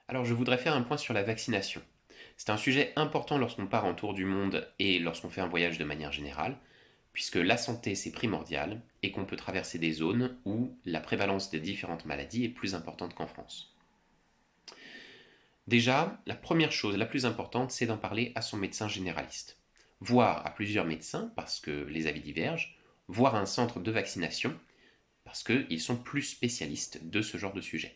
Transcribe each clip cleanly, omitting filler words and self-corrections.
Alors, je voudrais faire un point sur la vaccination. C'est un sujet important lorsqu'on part en tour du monde et lorsqu'on fait un voyage de manière générale, puisque la santé c'est primordial et qu'on peut traverser des zones où la prévalence des différentes maladies est plus importante qu'en France. Déjà, la première chose la plus importante, c'est d'en parler à son médecin généraliste. Voir à plusieurs médecins, parce que les avis divergent, voir un centre de vaccination, parce qu'ils sont plus spécialistes de ce genre de sujet.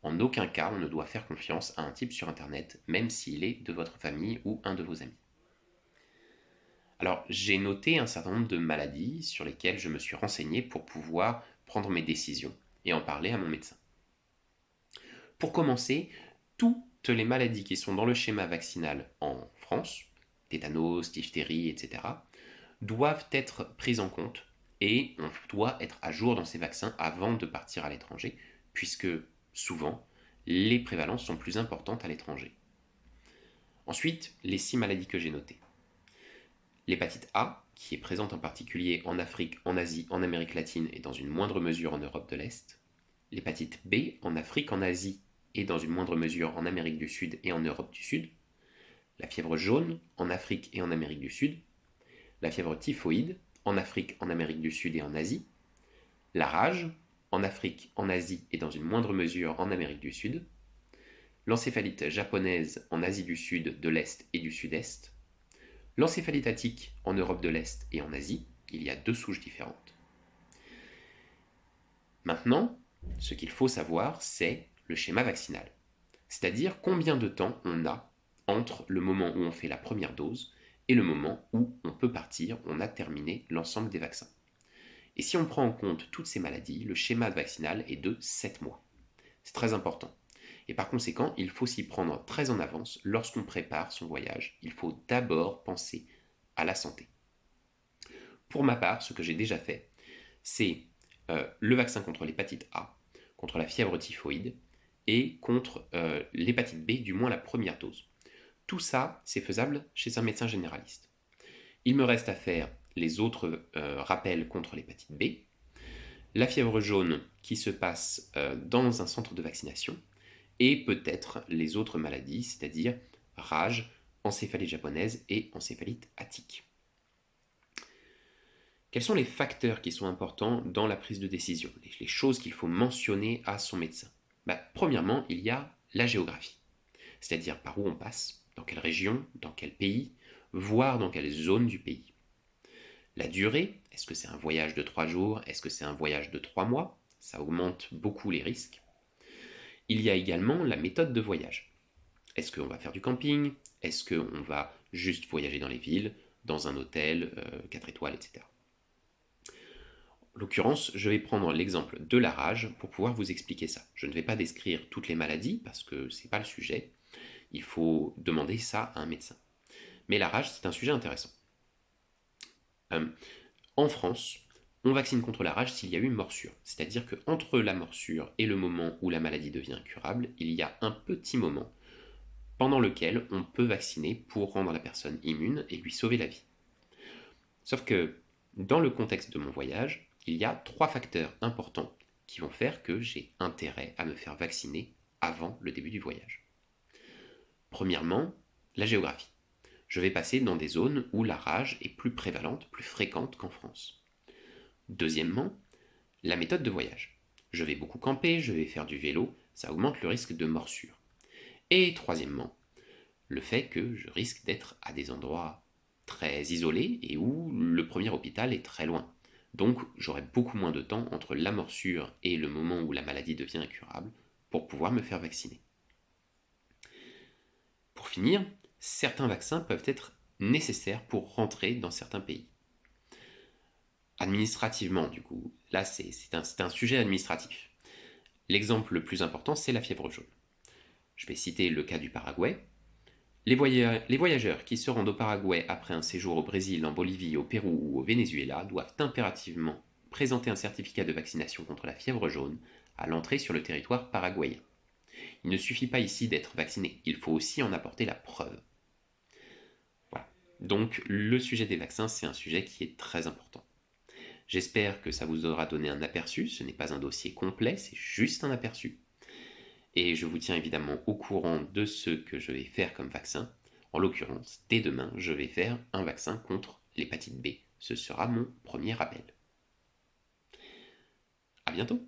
En aucun cas, on ne doit faire confiance à un type sur Internet, même s'il est de votre famille ou un de vos amis. Alors, j'ai noté un certain nombre de maladies sur lesquelles je me suis renseigné pour pouvoir prendre mes décisions et en parler à mon médecin. Pour commencer, toutes les maladies qui sont dans le schéma vaccinal en France, tétanos, diphtérie, etc., doivent être prises en compte et on doit être à jour dans ces vaccins avant de partir à l'étranger, puisque souvent, les prévalences sont plus importantes à l'étranger. Ensuite, les 6 maladies que j'ai notées. L'hépatite A, qui est présente en particulier en Afrique, en Asie, en Amérique latine et dans une moindre mesure en Europe de l'Est. L'hépatite B en Afrique, en Asie et dans une moindre mesure en Amérique du Sud et en Europe du Sud. La fièvre jaune en Afrique et en Amérique du Sud. La fièvre typhoïde en Afrique, en Amérique du Sud et en Asie. La rage en Afrique, en Asie et dans une moindre mesure en Amérique du Sud. L'encéphalite japonaise en Asie du Sud, de l'Est et du Sud-Est. L'encéphalite attique en Europe de l'Est et en Asie. Il y a 2 souches différentes. Maintenant, ce qu'il faut savoir, c'est le schéma vaccinal. C'est-à-dire combien de temps on a entre le moment où on fait la première dose et le moment où on peut partir, on a terminé l'ensemble des vaccins. Et si on prend en compte toutes ces maladies, le schéma vaccinal est de 7 mois. C'est très important. Et par conséquent, il faut s'y prendre très en avance lorsqu'on prépare son voyage. Il faut d'abord penser à la santé. Pour ma part, ce que j'ai déjà fait, c'est le vaccin contre l'hépatite A, contre la fièvre typhoïde et contre l'hépatite B, du moins la première dose. Tout ça, c'est faisable chez un médecin généraliste. Il me reste à faire les autres rappels contre l'hépatite B, la fièvre jaune qui se passe dans un centre de vaccination, et peut-être les autres maladies, c'est-à-dire rage, encéphalite japonaise et encéphalite attique. Quels sont les facteurs qui sont importants dans la prise de décision, les choses qu'il faut mentionner à son médecin? Premièrement, il y a la géographie, c'est-à-dire par où on passe, dans quelle région, dans quel pays, voire dans quelle zone du pays. La durée, est-ce que c'est un voyage de 3 jours, est-ce que c'est un voyage de 3 mois? Ça augmente beaucoup les risques. Il y a également la méthode de voyage. Est-ce qu'on va faire du camping? Est-ce qu'on va juste voyager dans les villes, dans un hôtel, 4 étoiles, etc. En l'occurrence, je vais prendre l'exemple de la rage pour pouvoir vous expliquer ça. Je ne vais pas décrire toutes les maladies parce que ce n'est pas le sujet. Il faut demander ça à un médecin. Mais la rage, c'est un sujet intéressant. En France, on vaccine contre la rage s'il y a eu une morsure. C'est-à-dire qu'entre la morsure et le moment où la maladie devient incurable, il y a un petit moment pendant lequel on peut vacciner pour rendre la personne immune et lui sauver la vie. Sauf que dans le contexte de mon voyage, il y a 3 facteurs importants qui vont faire que j'ai intérêt à me faire vacciner avant le début du voyage. Premièrement, la géographie. Je vais passer dans des zones où la rage est plus prévalente, plus fréquente qu'en France. Deuxièmement, la méthode de voyage. Je vais beaucoup camper, je vais faire du vélo, ça augmente le risque de morsure. Et troisièmement, le fait que je risque d'être à des endroits très isolés et où le premier hôpital est très loin. Donc j'aurai beaucoup moins de temps entre la morsure et le moment où la maladie devient incurable pour pouvoir me faire vacciner. Pour finir, certains vaccins peuvent être nécessaires pour rentrer dans certains pays. Administrativement, du coup, là c'est un sujet administratif. L'exemple le plus important, c'est la fièvre jaune. Je vais citer le cas du Paraguay. Les voyageurs qui se rendent au Paraguay après un séjour au Brésil, en Bolivie, au Pérou ou au Venezuela doivent impérativement présenter un certificat de vaccination contre la fièvre jaune à l'entrée sur le territoire paraguayen. Il ne suffit pas ici d'être vacciné, il faut aussi en apporter la preuve. Voilà. Donc le sujet des vaccins, c'est un sujet qui est très important. J'espère que ça vous aura donné un aperçu, ce n'est pas un dossier complet, c'est juste un aperçu. et je vous tiens évidemment au courant de ce que je vais faire comme vaccin. En l'occurrence, dès demain, je vais faire un vaccin contre l'hépatite B. Ce sera mon premier rappel. À bientôt!